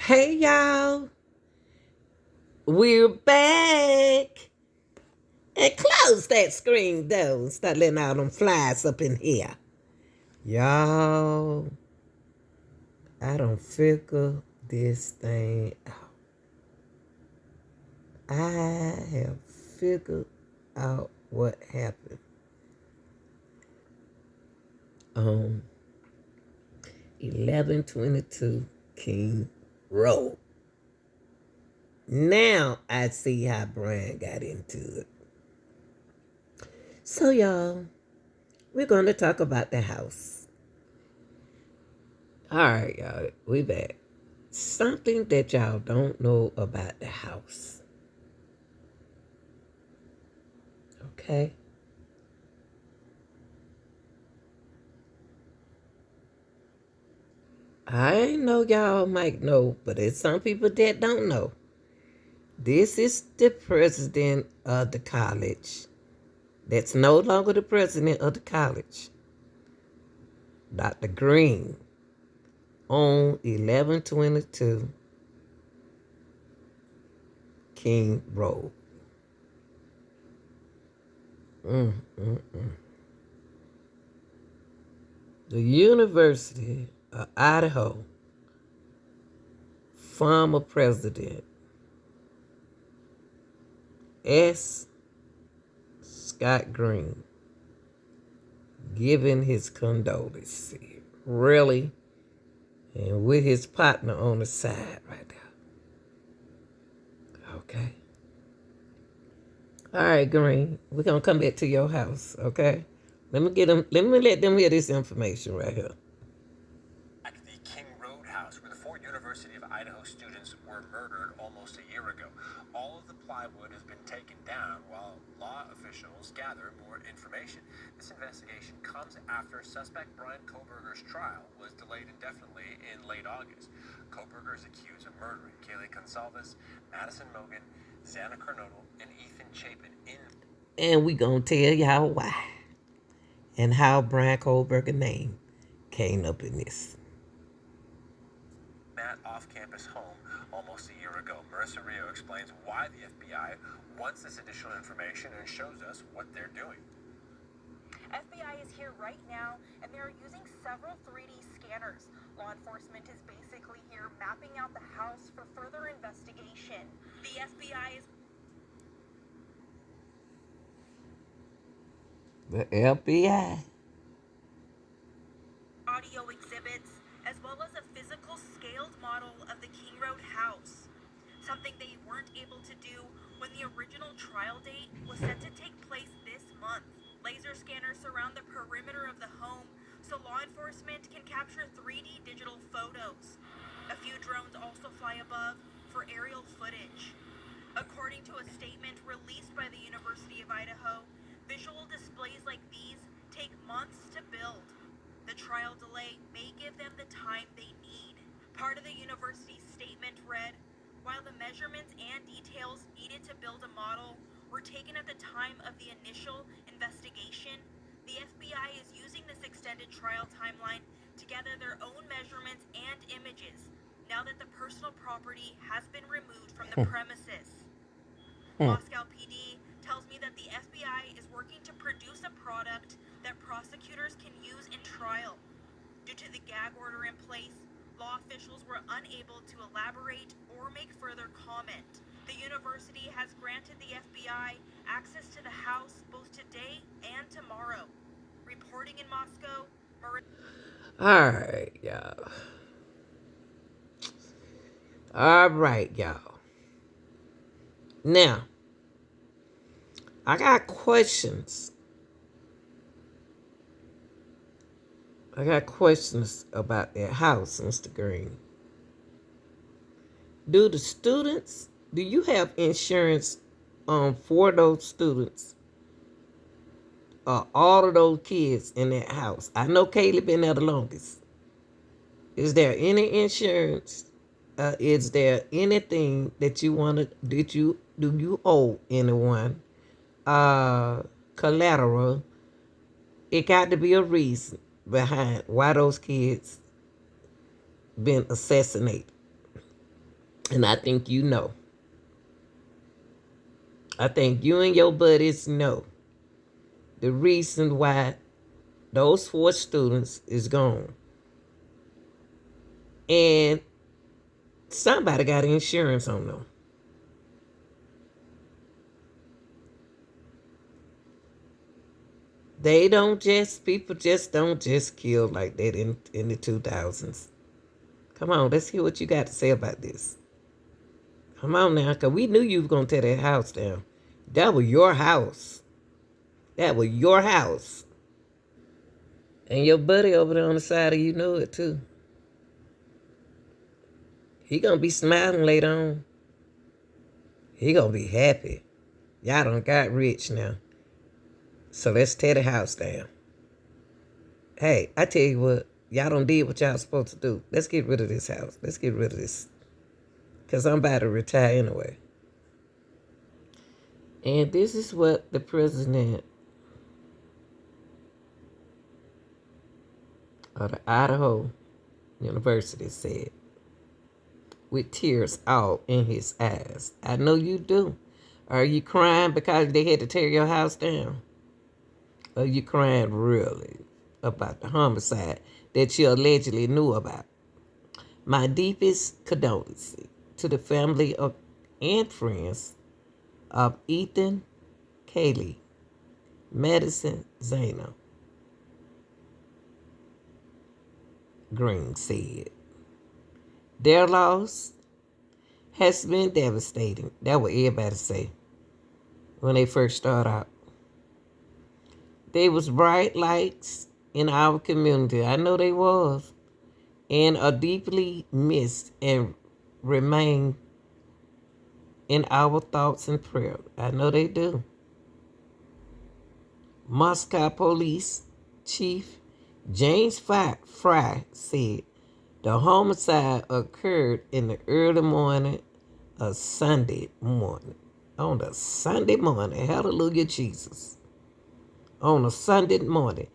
Hey y'all, we're back. And close that screen door and start letting all them flies up in here. Y'all, I don't figure this thing out. I have figured out what happened. 1122 King Road. Now I see how Brian got into it. So y'all, we're going to talk about the house. All right, y'all, we back. Something that y'all don't know about the house. Okay? I know y'all might know, but there's some people that don't know. This is the president of the college. That's no longer the president of the college. Dr. Green on 1122 King Road. The University of Idaho former president S. Scott Green giving his condolences. Really? And with his partner on the side right there. Okay. All right, Green. We're gonna come back to your house, okay? Let me let them hear this information right here. At the King Road house, where the four University of Idaho students were murdered almost a year ago. All of the plywood has been taken down while law officials gather more information. This investigation comes after suspect Brian Kohberger's trial was delayed indefinitely in late August. Kohberger is accused of murdering Kaylee Gonsalves, Madison Mogan, Xana Kernodle, and Ethan Chapin And we gonna tell y'all why and how Brian Kohberger's name came up in this. Matt off-campus home almost a year ago. Marissa Rio explains why the FBI wants this additional information and shows us what they're doing. FBI is here right now, and they're using several 3D scanners. Law enforcement is basically here mapping out the house for further investigation. The FBI is... The FBI. Audio exhibits, as well as a physical scaled model of the King Road house. Something they weren't able to do when the original trial date was set to take place this month. Laser scanners surround the perimeter of the home so law enforcement can capture 3D digital photos. A few drones also fly above for aerial footage. According to a statement released by the University of Idaho, visual displays like these take months to build. The trial delay may give them the time they need. Part of the university's statement read, while the measurements and details needed to build a model were taken at the time of the initial investigation, the FBI is using this extended trial timeline to gather their own measurements and images now that the personal property has been removed from the premises. Moscow PD tells me that the FBI is working to produce a product that prosecutors can use in trial. Due to the gag order in place, law officials were unable to elaborate or make further comment. The university has granted the FBI access to the house both today and tomorrow. Reporting in Moscow, All right, y'all. All right, y'all. Now, I got questions. I got questions about that house, Mr. Green. Do you have insurance for those students? All of those kids in that house? I know Kaylee been there the longest. Is there any insurance? Is there anything that you do you owe anyone? Collateral. It got to be a reason behind why those kids been assassinated. And I think you know. I think you and your buddies know the reason why those 4 students is gone. And somebody got insurance on them. People just don't just kill like that in the 2000s. Come on, let's hear what you got to say about this. Come on now, because we knew you was going to tear that house down. That was your house. That was your house. And your buddy over there on the side of you know it too. He going to be smiling later on. He going to be happy. Y'all done got rich now. So let's tear the house down. Hey, I tell you what. Y'all done did what y'all supposed to do. Let's get rid of this house. Let's get rid of this. Because I'm about to retire anyway. And this is what the president of the Idaho University said, with tears all in his eyes. I know you do. Are you crying because they had to tear your house down? Or are you crying really about the homicide that you allegedly knew about? My deepest condolences to the family of and friends of Ethan, Kaylee, Madison, Zana, Green said. Their loss has been devastating. That's what everybody say when they first start out. They was bright lights in our community. I know they was. And are deeply missed and remain in our thoughts and prayers. I know they do. Moscow Police Chief James Fry said the homicide occurred in the early morning of Sunday morning. On a Sunday morning. Hallelujah, Jesus. On a Sunday morning.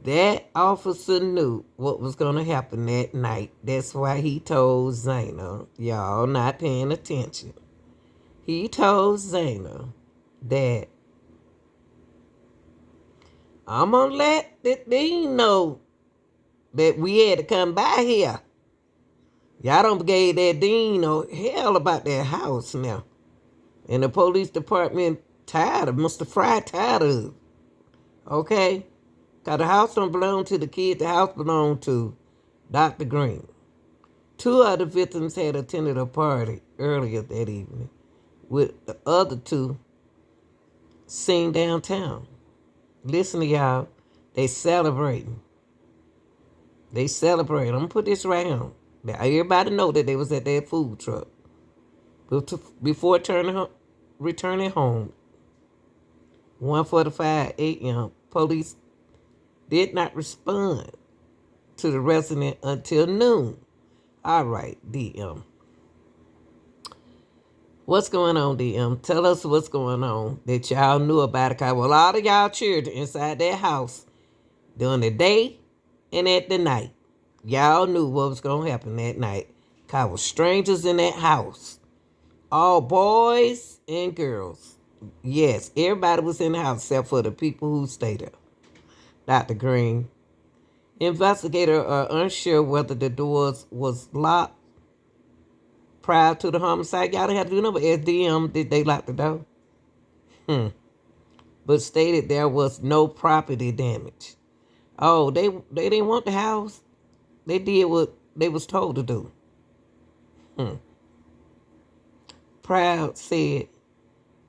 That officer knew what was going to happen that night. That's why he told Zana, y'all not paying attention. He told Zana that I'm going to let the dean know that we had to come by here. Y'all don't gave that dean no hell about that house now. And the police department tired of Mr. Fry, tired of it. Okay? Because the house don't belong to the kid. The house belonged to Dr. Green. 2 of the victims had attended a party earlier that evening with the other 2 seen downtown. Listen to y'all. They celebrating. They celebrating. I'm going to put this right on. Now, everybody know that they was at that food truck. Before returning home, 1:45 a.m., police did not respond to the resident until noon. All right, DM. What's going on, DM? Tell us what's going on that y'all knew about it. Cause a lot of y'all children inside that house during the day and at the night. Y'all knew what was going to happen that night. Cause was strangers in that house. All boys and girls. Yes, everybody was in the house except for the people who stayed there. Dr. Green. Investigators are unsure whether the doors was locked prior to the homicide. Y'all didn't have to do no, but SDM, did they lock the door? But stated there was no property damage. Oh, they didn't want the house. They did what they was told to do. Proud said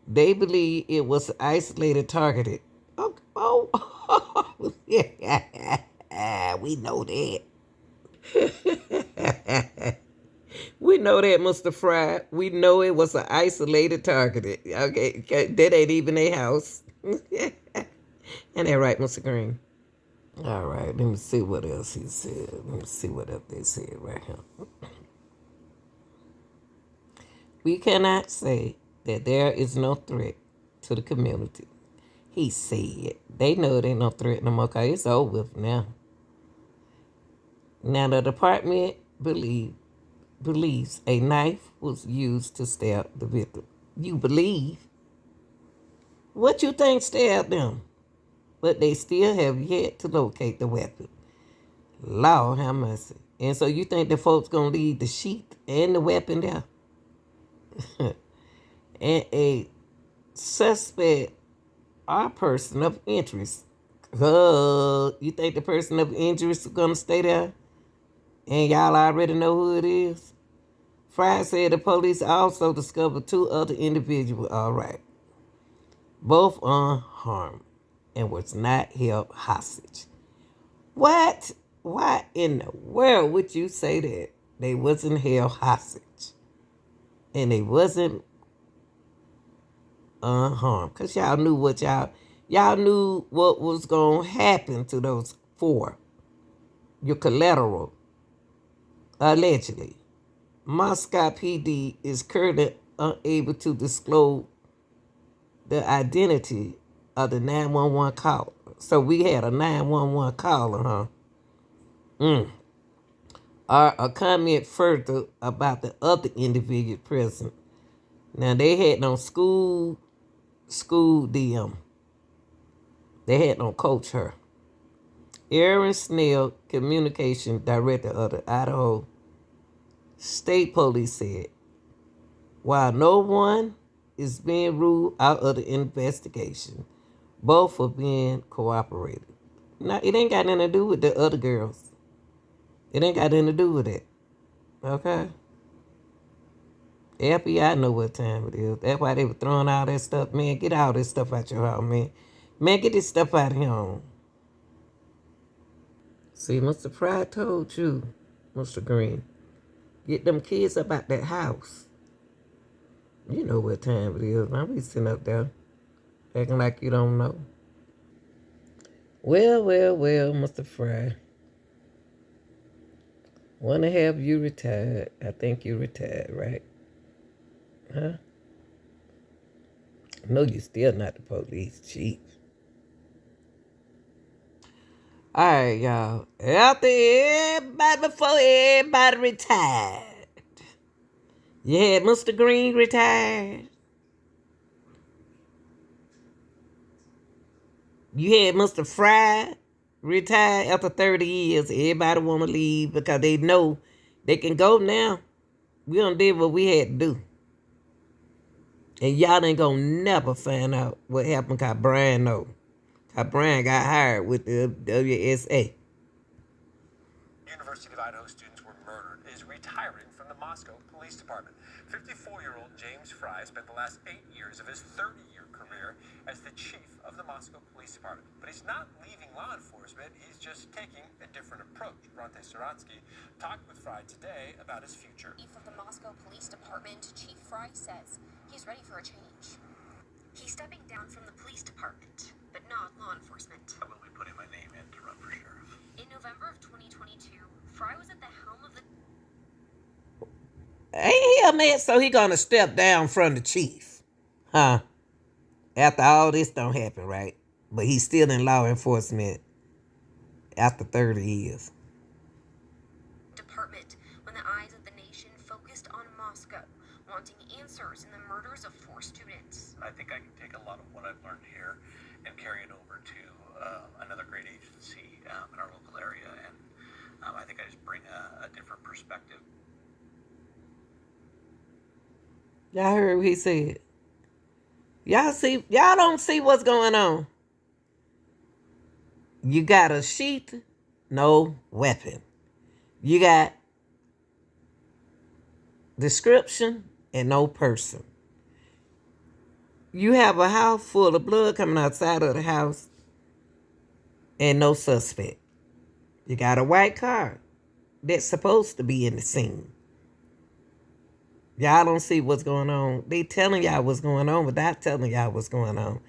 they believe it was isolated, targeted. Oh, yeah, we know that. We know that, Mr. Fry. We know it was an isolated, targeted. Okay, that ain't even a house. Ain't that right, Mr. Green? All right, let me see what else he said. Let me see what else they said right here. We cannot say that there is no threat to the community. He said. They know there ain't no threat no more because it's over with now. Now, the department believe believes a knife was used to stab the victim. You believe? What you think stabbed them? But they still have yet to locate the weapon. Lord have mercy. And so you think the folks gonna leave the sheath and the weapon there? And a suspect or person of interest. You think the person of interest is gonna stay there? And y'all already know who it is? Fry said the police also discovered 2 other individuals, all right, both unharmed and was not held hostage. What? Why in the world would you say that? They wasn't held hostage. And they wasn't unharmed. Because y'all knew y'all knew what was going to happen to those 4. Your collateral, allegedly. Moscow PD is currently unable to disclose the identity of the 911 caller. So we had a 911 caller, huh? Or a comment further about the other individual present. Now they had no school DM. They had no coach her. Aaron Snell, communication director of the Idaho State Police, said, while no one is being ruled out of the investigation, both are being cooperated. Now, it ain't got nothing to do with the other girls. It ain't got nothing to do with it. Okay? The FBI know what time it is. That's why they were throwing all that stuff. Man, get all this stuff out your house, man. Man, get this stuff out of here. See, Mr. Fry told you, Mr. Green, get them kids up out that house. You know what time it is. I'll be sitting up there acting like you don't know. Well, Mr. Fry. Want to have you retired. I think you retired, right? Huh? No, you still not the police chief. All right, y'all. After everybody, before everybody retired, you had Mr. Green retired. You had Mr. Fry retired after 30 years. Everybody want to leave because they know they can go now. We done did what we had to do. And y'all ain't gonna never find out what happened because Brian know. Because Brian got hired with the WSA. University of Idaho students were murdered is retiring from the Moscow Police Department. 54-year-old James Fry spent the last 8 years of his 30-year career as the chief of the Moscow Police Department. But he's not leaving law enforcement, he's just taking a different approach. Bronte Saratsky talked with Fry today about his future. Chief of the Moscow Police Department, Chief Fry, says he's ready for a change. He's stepping down from the police department, but not law enforcement. I will be putting my name in to run for sheriff. In November of 2022, Fry was at the helm of the... Ain't he a man? So he gonna step down from the chief, huh? After all this don't happen, right? But he's still in law enforcement after 30 years. department when the eyes of the nation focused on Moscow, wanting answers in the murders of 4 students. I think I can take a lot of what I've learned here and carry it over to another great agency in our local area, and I think I just bring a different perspective. Y'all heard what he said. Y'all don't see what's going on. You got a sheath, no weapon. You got description and no person. You have a house full of blood coming outside of the house and no suspect. You got a white car that's supposed to be in the scene. Y'all don't see what's going on. They telling y'all what's going on without telling y'all what's going on.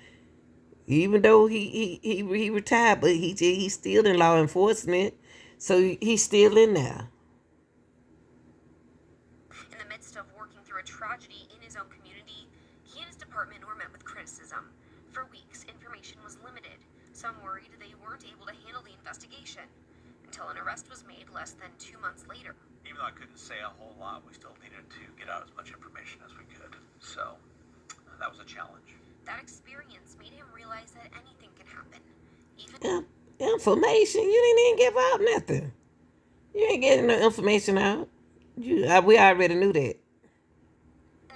Even though he retired, but he's still in law enforcement, so he's still in there. In the midst of working through a tragedy in his own community, he and his department were met with criticism. For weeks, information was limited. Some worried they weren't able to handle the investigation, until an arrest was made less than 2 months later. Even though I couldn't say a whole lot, we still needed to get out as much information as we could. So that was a challenge. That experience made him realize that anything can happen. Even Information? You didn't even give out nothing. You ain't getting no information out. We already knew that.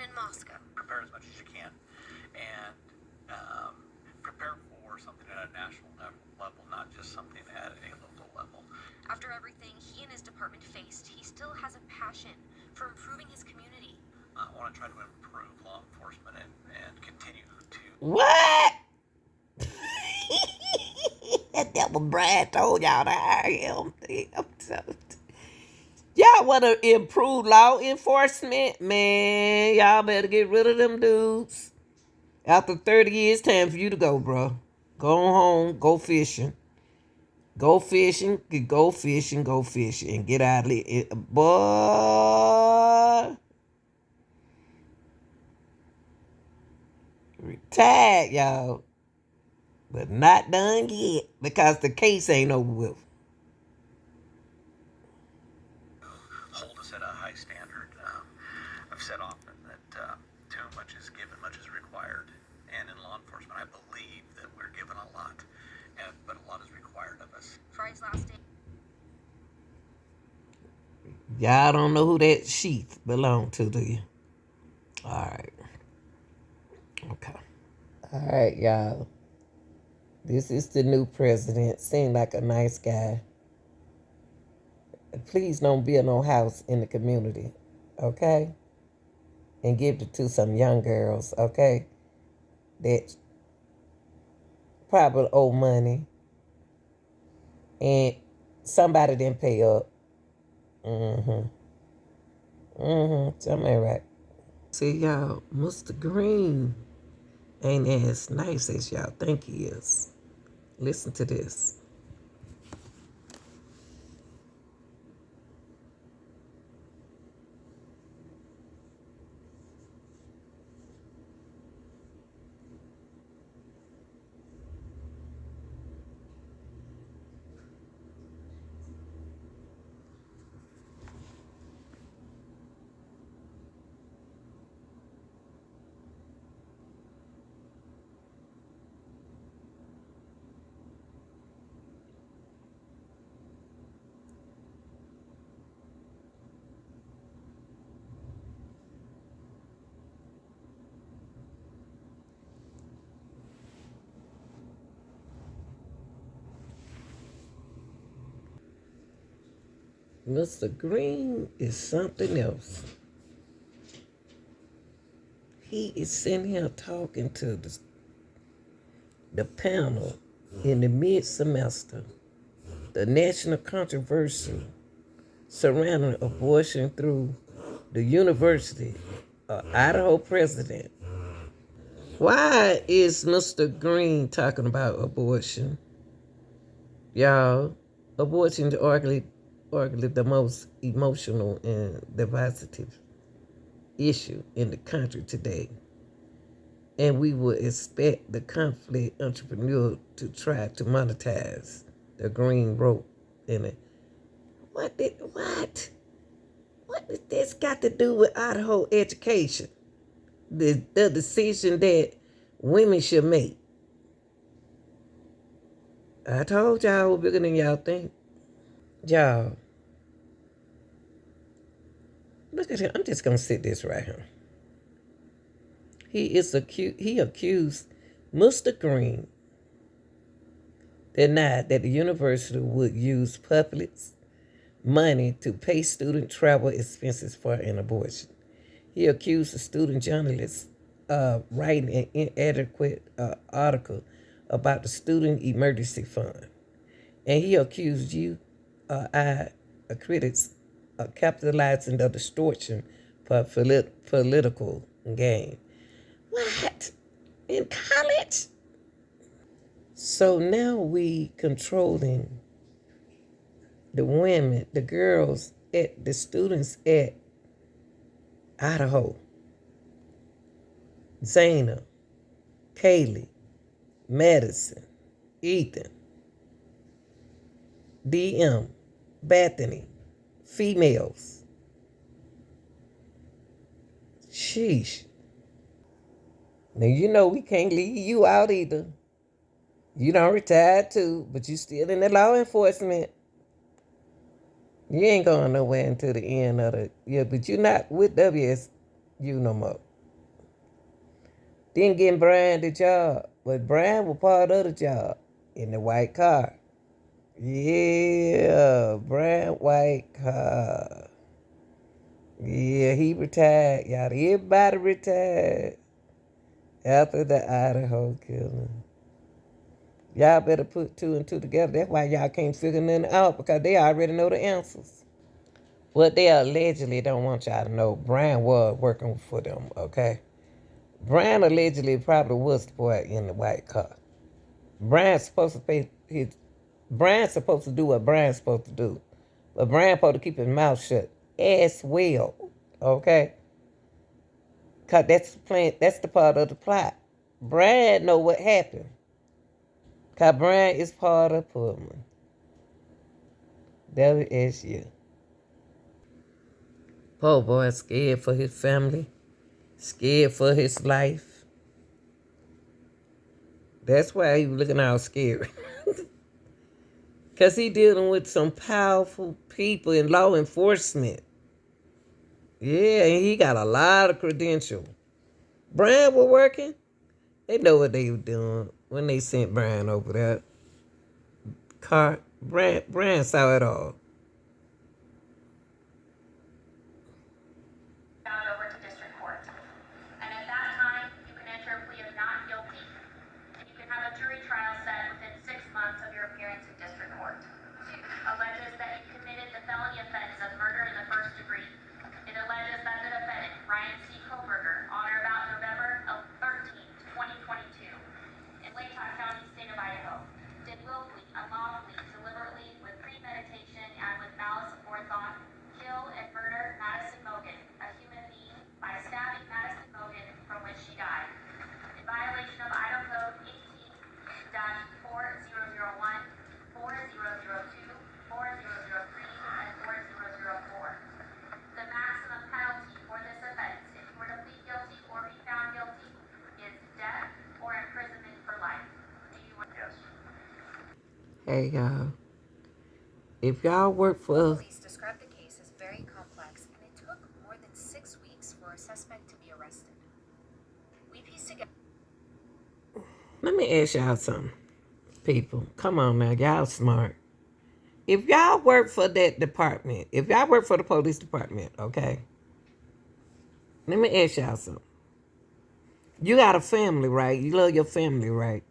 in Moscow. Prepare as much as you can, and prepare for something at a national level, not just something at a local level. After everything he and his department faced, he still has a passion for improving his community. I want to try to improve law enforcement and continue to. What? That devil Brad told y'all to hire him. Y'all want to improve law enforcement? Man, y'all better get rid of them dudes. After 30 years, time for you to go, bro. Go home, go fishing. Go fishing, go fishing, go fishing, and get out of it. Boy. Retired, y'all. But not done yet, because the case ain't over with. Hold us at a high standard. I've said often that too much is given, much is required. And in law enforcement, I believe that we're given a lot, but a lot is required of us. Fry's last day. Y'all don't know who that sheath belonged to, do you? All right. Okay. All right, y'all. This is the new president. Seemed like a nice guy. Please don't build no house in the community, okay? And give it to some young girls, okay? That probably owe money. And somebody didn't pay up. Something ain't right. See, y'all, Mr. Green ain't as nice as y'all think he is. Listen to this. Mr. Green is something else. He is sitting here talking to the panel in the mid-semester, the national controversy surrounding abortion through the University of Idaho president. Why is Mr. Green talking about abortion? Y'all, abortion is arguably the most emotional and divisive issue in the country today. And we would expect the conflict entrepreneur to try to monetize the green rope in it. What did this got to do with Idaho education? The decision that women should make. I told y'all we're bigger than y'all think. Y'all, look at him. I'm just gonna sit this right here. He accused Mr. Green, denied that the university would use public money to pay student travel expenses for an abortion. He accused the student journalist of writing an inadequate article about the Student Emergency Fund. And he accused critics of capitalizing the distortion for political gain. What? In college? So now we controlling the women, the girls, the students at Idaho. Zayna, Kaylee, Madison, Ethan, DM, Bethany, females. Sheesh. Now you know we can't leave you out either. You don't retire too, but you still in the law enforcement. You ain't going nowhere until the end of the year, but you not with WSU no more. Then getting Brian the job, but Brian was part of the job in the white car. Yeah, Brian white car. Yeah, he retired. Y'all, everybody retired after the Idaho killing. Y'all better put two and two together. That's why y'all can't figure nothing out, because they already know the answers. What they allegedly don't want y'all to know, Brian was working for them, okay? Brian allegedly probably was the boy in the white car. Brian's supposed to pay his Brian's supposed to do what Brian's supposed to do. But Brian's supposed to keep his mouth shut as well. Okay? Cause that's the plan, that's the part of the plot. Brian know what happened. Cause Brian is part of Pullman. WSU. Poor boy scared for his family. Scared for his life. That's why he was looking all scary. Because he dealing with some powerful people in law enforcement. Yeah, and he got a lot of credentials. Brian was working. They know what they were doing when they sent Brian over there. Brian saw it all. Over to district court. And at that time, you can enter a plea of not guilty, and you can have a jury trial set within 6 months of your appearance in district court. Alleges that you committed the felony offense of murder in the first degree. It alleges that the defendant, Ryan C. Kohberger, on or about November 13th, 2022, in Lake County, state of Idaho, did willfully, unlawfully, deliberately, with premeditation, and with malice aforethought, kill and murder Madison Mogan, a human being, by stabbing Madison Mogan, from which she died, in violation of Idaho Code 18-4001, 4002, 4003, and 4004. The maximum penalty for this offense, if you were to plead guilty or be found guilty, is death or imprisonment for life. Do you? Yes. Hey, y'all. If y'all work for... Police described the case as very complex, and it took more than 6 weeks for a suspect to be arrested. We pieced together... Let me ask y'all something. People, come on now. Y'all smart. If y'all work for that department, if y'all work for the police department, okay? Let me ask y'all something. You got a family, right? You love your family, right?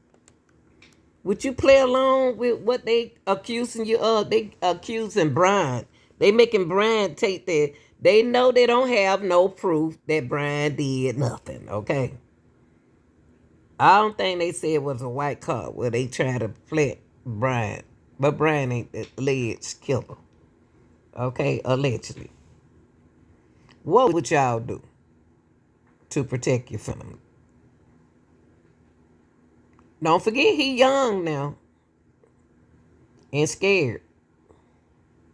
Would you play along with what they accusing you of? They accusing Brian. They making Brian take that. They know they don't have no proof that Brian did nothing, okay? I don't think they said it was a white car where they tried to play Brian. But Brian ain't the alleged killer. Okay, allegedly. What would y'all do to protect your family? Don't forget he young now and scared.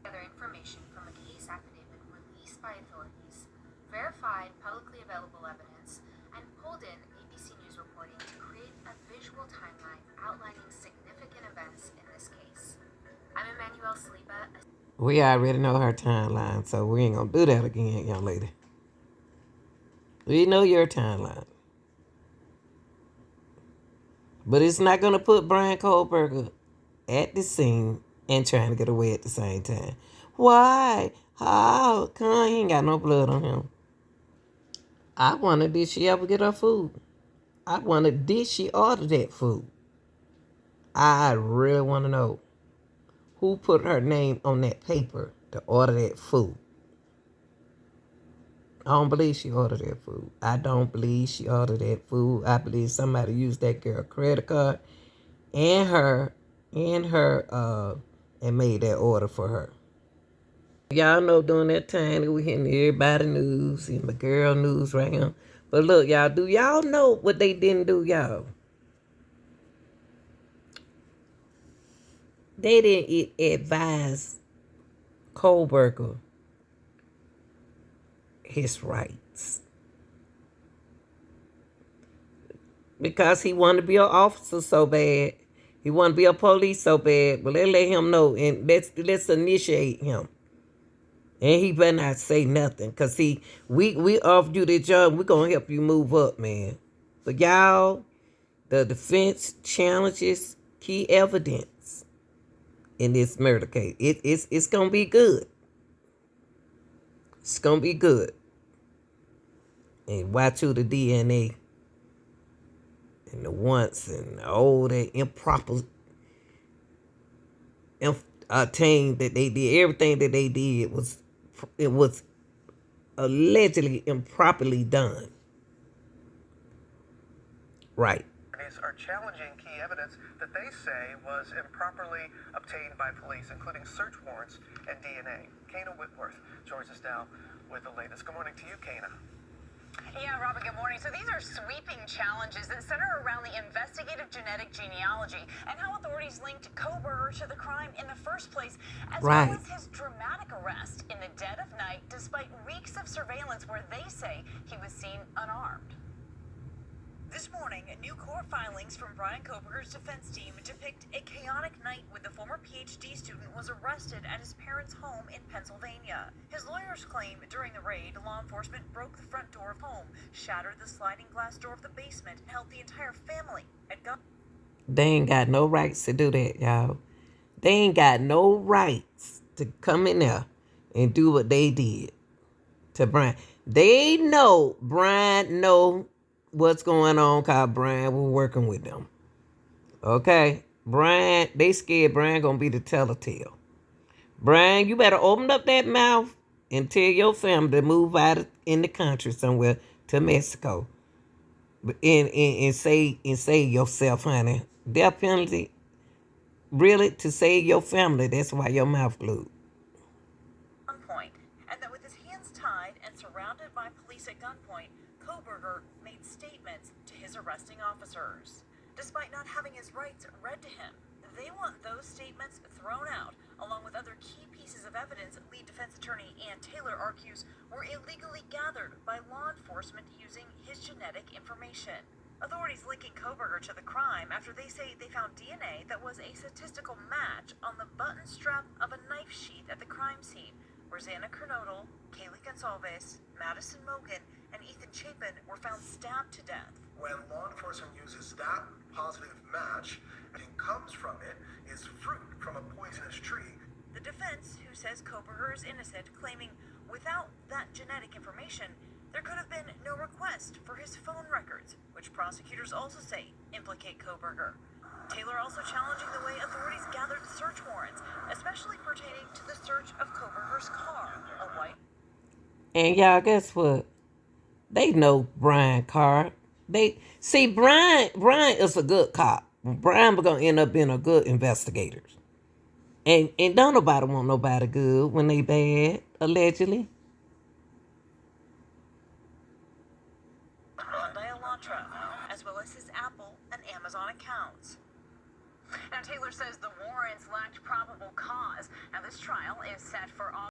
Information from a case affidavit released by authorities, verified publicly available evidence, and pulled in ABC News reporting to create a visual timeline outlining significant events in this case. I'm Emmanuel Saliba. We already know her timeline, so we ain't gonna do that again, young lady. We know your timeline. But it's not gonna put Brian Kohberger at the scene and trying to get away at the same time. Why? How? Come, he ain't got no blood on him. I wonder, did she ever get her food? I wonder, did she order that food? I really want to know who put her name on that paper to order that food. I don't believe she ordered that food. I don't believe she ordered that food. I believe somebody used that girl credit card and and made that order for her. Y'all know during that time that we hitting everybody news and the girl news right here. But look, y'all, do y'all know what they didn't do, y'all? They didn't advise Kohberger his rights. because he wanted to be an officer so bad. He wanted to be a police so bad. But let's let him know and let's initiate him. And he better not say nothing. Cause see, we offered you the job, we're gonna help you move up, man. But y'all, the defense challenges key evidence in this murder case. It's gonna be good. It's gonna be good. And watch who the DNA and the once and all that improper thing that they did, everything that they did was allegedly improperly done. Right. Are challenging key evidence that they say was improperly obtained by police, including search warrants and DNA. Kana Whitworth joins us now with the latest. Good morning to you, Kana. Yeah, Robin, good morning. So these are sweeping challenges that center around the investigative genetic genealogy and how authorities linked Kohberger to the crime in the first place, as well as his dramatic arrest in the dead of night despite weeks of surveillance where they say he was seen unarmed. This morning, new court filings from Brian Kohberger's defense team depict a chaotic night when the former PhD student was arrested at his parents' home in Pennsylvania. His lawyers claim during the raid, law enforcement broke the front door of home, shattered the sliding glass door of the basement, and held the entire family at gunpoint. They ain't got no rights to do that, y'all. They ain't got no rights to come in there and do what they did to Brian. They know Brian know what's going on, cause Brian was working with them. Okay? Brian, they scared Brian gonna be the telltale. Brian, you better open up that mouth and tell your family to move out in the country somewhere to Mexico. And save yourself, honey. Death penalty, really, to save your family, that's why your mouth glued. And that with his hands tied and surrounded by police at gunpoint, Kohberger made statements to his arresting officers. Despite not having his rights read to him, they want those statements thrown out, along with other key pieces of evidence lead defense attorney Ann Taylor argues were illegally gathered by law enforcement using his genetic information. Authorities linking Kohberger to the crime after they say they found DNA that was a statistical match on the button strap of a knife sheath at the crime scene, where Xana Kernodle, Kaylee Gonsalves, Madison Mogan, and Ethan Chapin were found stabbed to death. When law enforcement uses that positive match, and comes from it is fruit from a poisonous tree. The defense, who says Kohberger is innocent, claiming without that genetic information, there could have been no request for his phone records, which prosecutors also say implicate Kohberger. Taylor also challenging the way authorities gathered search warrants, especially pertaining to the search of Kohberger's car, a white. And y'all, guess what? They know Brian Carr. They see Brian is a good cop. Brian was gonna end up being a good investigator. And don't nobody want nobody good when they bad, allegedly. Hyundai Elantra, as well as his Apple and Amazon accounts. Now, Taylor says the warrants lacked probable cause. Now, this trial is set for August.